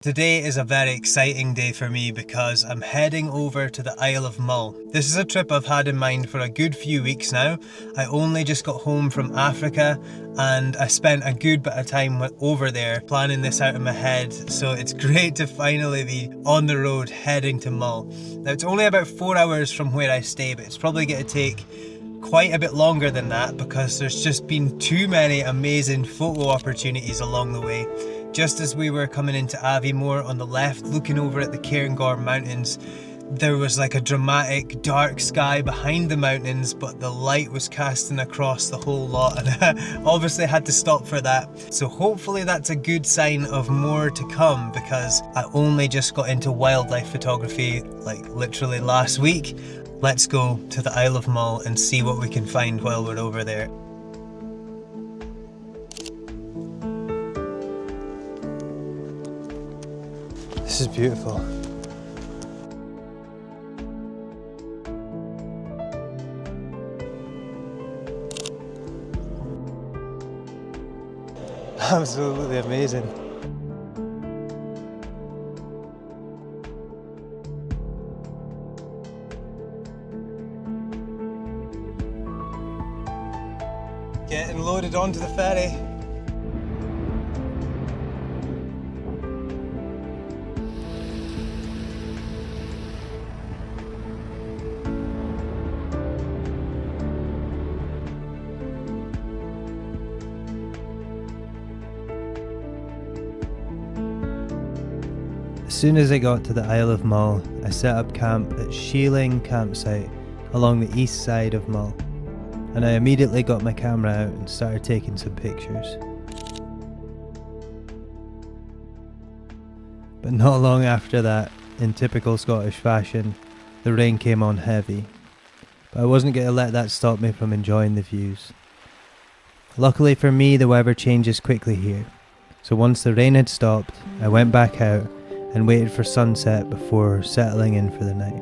Today is a very exciting day for me because I'm heading over to the Isle of Mull. This is a trip I've had in mind for a good few weeks now. I only just got home from Africa and I spent a good bit of time over there planning this out in my head, so it's great to finally be on the road heading to Mull. Now it's only about 4 hours from where I stay, but it's probably going to take quite a bit longer than that because there's just been too many amazing photo opportunities along the way. Just as we were coming into Aviemore on the left, looking over at the Cairngorm Mountains, there was like a dramatic dark sky behind the mountains, but the light was casting across the whole lot, and I obviously had to stop for that. So hopefully that's a good sign of more to come, because I only just got into wildlife photography like literally last week. Let's go to the Isle of Mull and see what we can find while we're over there. This is beautiful. Absolutely amazing. Getting loaded onto the ferry. As soon as I got to the Isle of Mull, I set up camp at Sheeling campsite along the east side of Mull, and I immediately got my camera out and started taking some pictures. But not long after that, in typical Scottish fashion, the rain came on heavy, but I wasn't going to let that stop me from enjoying the views. Luckily for me, the weather changes quickly here, so once the rain had stopped, I went back out and waited for sunset before settling in for the night.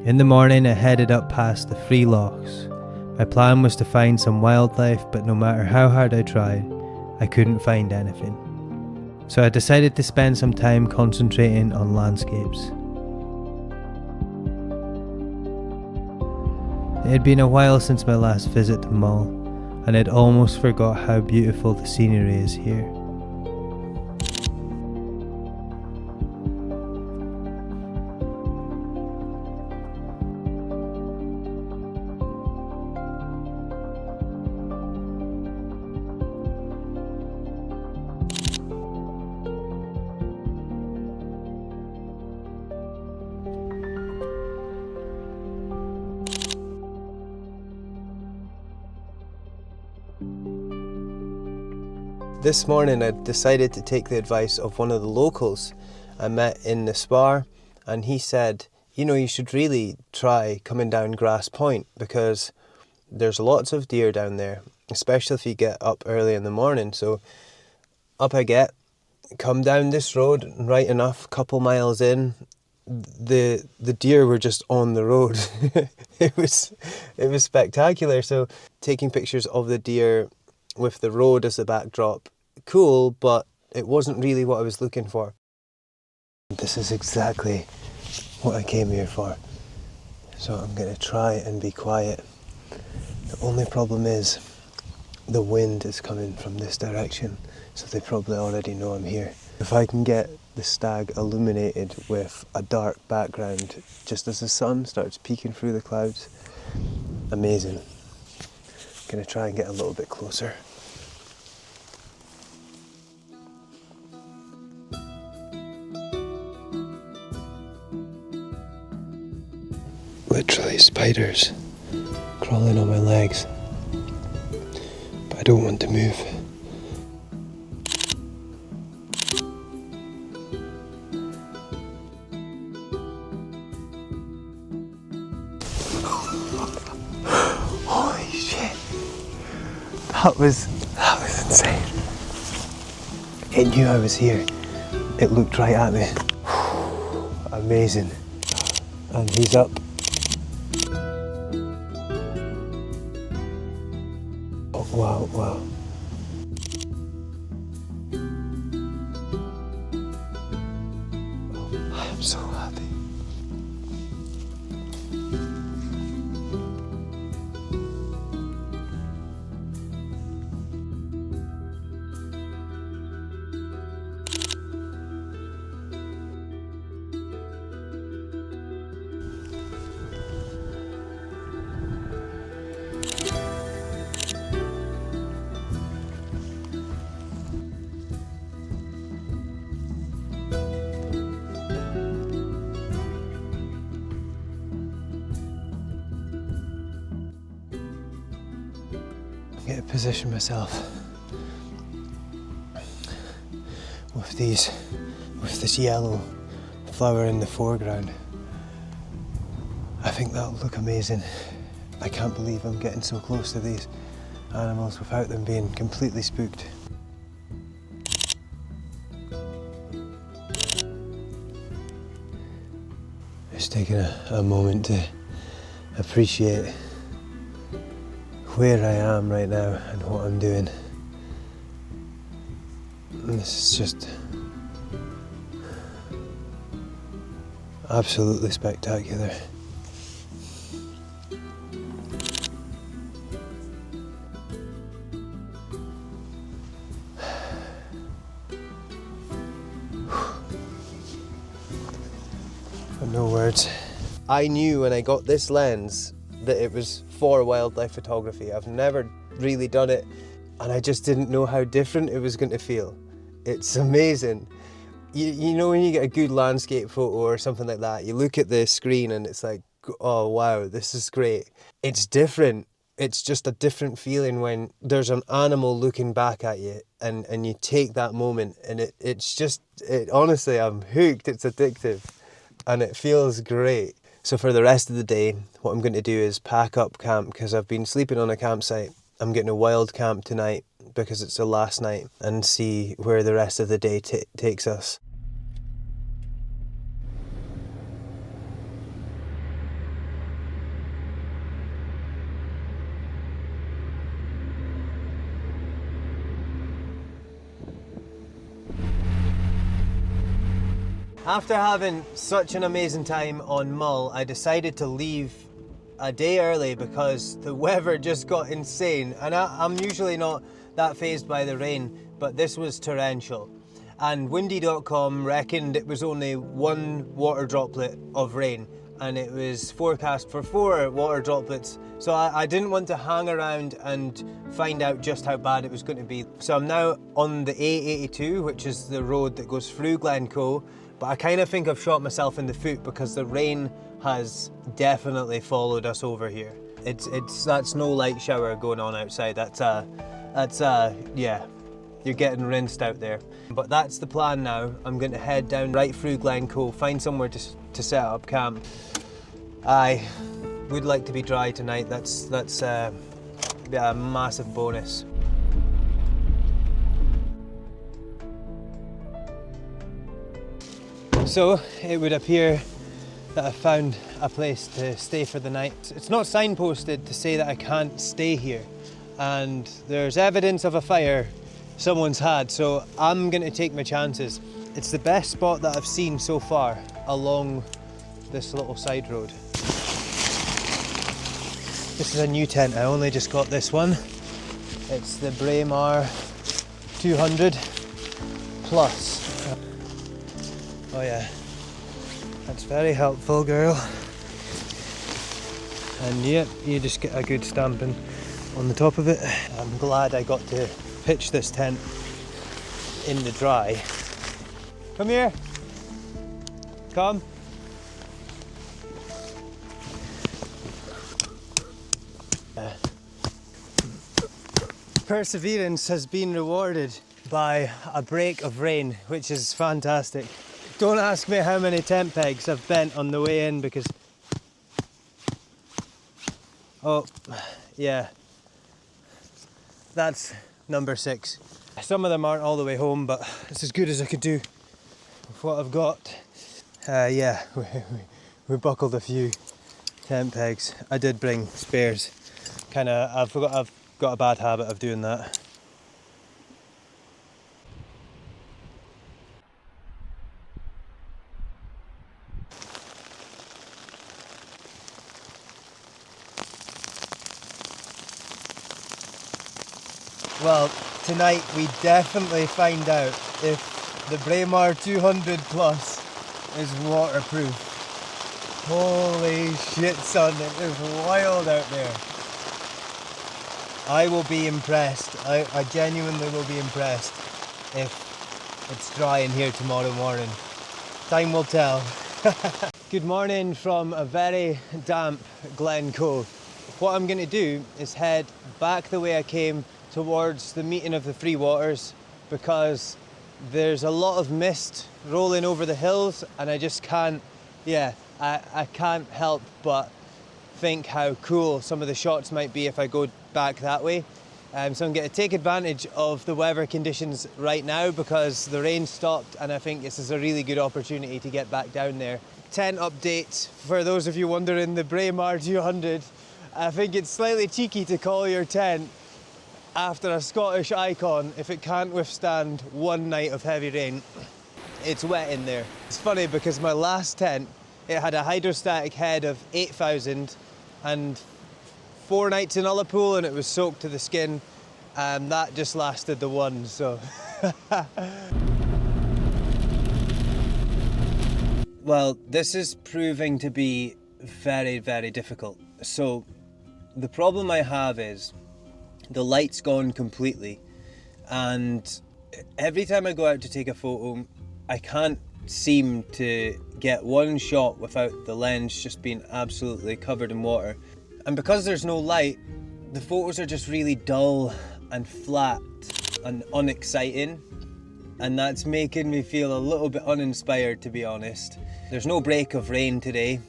In the morning I headed up past the Three Lochs. My plan was to find some wildlife, but no matter how hard I tried, I couldn't find anything. So I decided to spend some time concentrating on landscapes. It had been a while since my last visit to Mull, and I'd almost forgot how beautiful the scenery is here. This morning I decided to take the advice of one of the locals I met in the spar, and he said, you should really try coming down Grass Point because there's lots of deer down there, especially if you get up early in the morning. So up I get, come down this road, and right enough, couple miles in, the deer were just on the road. It was spectacular. So taking pictures of the deer with the road as the backdrop, cool, but it wasn't really what I was looking for. This is exactly what I came here for. So I'm going to try and be quiet. The only problem is the wind is coming from this direction, so they probably already know I'm here. If I can get the stag illuminated with a dark background just as the sun starts peeking through the clouds, amazing. I'm going to try and get a little bit closer. Literally spiders crawling on my legs, but I don't want to move. Holy shit! That was insane. It knew I was here. It looked right at me. Amazing. And he's up. Oh, wow, wow. I'm so happy. I'm going to position myself with this yellow flower in the foreground. I think that'll look amazing. I can't believe I'm getting so close to these animals without them being completely spooked. Just taking a moment to appreciate where I am right now and what I'm doing. And this is just absolutely spectacular. No words. I knew when I got this lens that it was for wildlife photography. I've never really done it, and I just didn't know how different it was going to feel. It's amazing. You know when you get a good landscape photo or something like that, you look at the screen and it's like, oh wow, this is great. It's different. It's just a different feeling when there's an animal looking back at you and you take that moment, and honestly, I'm hooked. It's addictive and it feels great. So for the rest of the day, what I'm going to do is pack up camp, because I've been sleeping on a campsite. I'm getting a wild camp tonight because it's the last night, and see where the rest of the day takes us. After having such an amazing time on Mull, I decided to leave a day early because the weather just got insane. And I'm usually not that fazed by the rain, but this was torrential. And windy.com reckoned it was only 1 water droplet of rain, and it was forecast for 4 water droplets. So I didn't want to hang around and find out just how bad it was going to be. So I'm now on the A82, which is the road that goes through Glencoe. But I kind of think I've shot myself in the foot because the rain has definitely followed us over here. That's no light shower going on outside. Yeah, you're getting rinsed out there. But that's the plan now. I'm going to head down right through Glencoe, find somewhere to set up camp. I would like to be dry tonight. That's a massive bonus. So it would appear that I found a place to stay for the night. It's not signposted to say that I can't stay here, and there's evidence of a fire someone's had, so I'm going to take my chances. It's the best spot that I've seen so far along this little side road. This is a new tent. I only just got this one. It's the Braemar 200 Plus. Oh yeah, that's very helpful, girl. And yep, you just get a good stamping on the top of it. I'm glad I got to pitch this tent in the dry. Come here. Come. Perseverance has been rewarded by a break of rain, which is fantastic. Don't ask me how many tent pegs I've bent on the way in, because... Oh, yeah. That's number 6. Some of them aren't all the way home, but it's as good as I could do with what I've got. Yeah, we buckled a few tent pegs. I did bring spares. I've got a bad habit of doing that. Well, tonight we definitely find out if the Braemar 200 Plus is waterproof. Holy shit, son, it is wild out there. I will be impressed. I genuinely will be impressed if it's dry in here tomorrow morning. Time will tell. Good morning from a very damp Glen Cove. What I'm going to do is head back the way I came towards the meeting of the Free Waters, because there's a lot of mist rolling over the hills and I just can't, I can't help but think how cool some of the shots might be if I go back that way. So I'm going to take advantage of the weather conditions right now because the rain stopped, and I think this is a really good opportunity to get back down there. Tent update for those of you wondering, the Braemar 200. I think it's slightly cheeky to call your tent after a Scottish icon if it can't withstand one night of heavy rain. It's wet in there. It's funny because my last tent, it had a hydrostatic head of 8,000 and 4 nights in Ullapool and it was soaked to the skin, and that just lasted the one, so. Well, this is proving to be very, very difficult. So the problem I have is the light's gone completely, and every time I go out to take a photo, I can't seem to get one shot without the lens just being absolutely covered in water. And because there's no light, the photos are just really dull and flat and unexciting, and that's making me feel a little bit uninspired, to be honest. There's no break of rain today,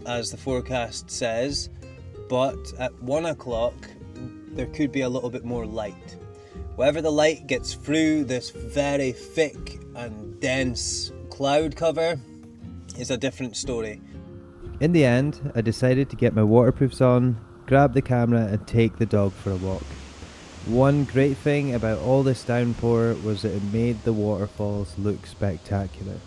as the forecast says, but at 1 o'clock there could be a little bit more light. Whether the light gets through this very thick and dense cloud cover is a different story. In the end, I decided to get my waterproofs on, grab the camera and take the dog for a walk. One great thing about all this downpour was that it made the waterfalls look spectacular.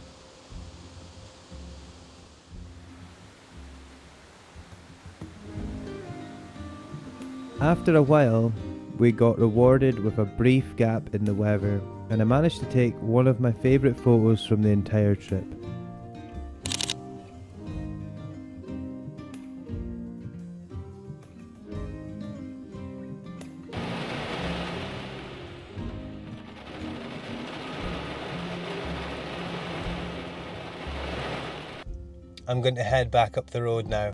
After a while, we got rewarded with a brief gap in the weather, and I managed to take one of my favourite photos from the entire trip. I'm going to head back up the road now.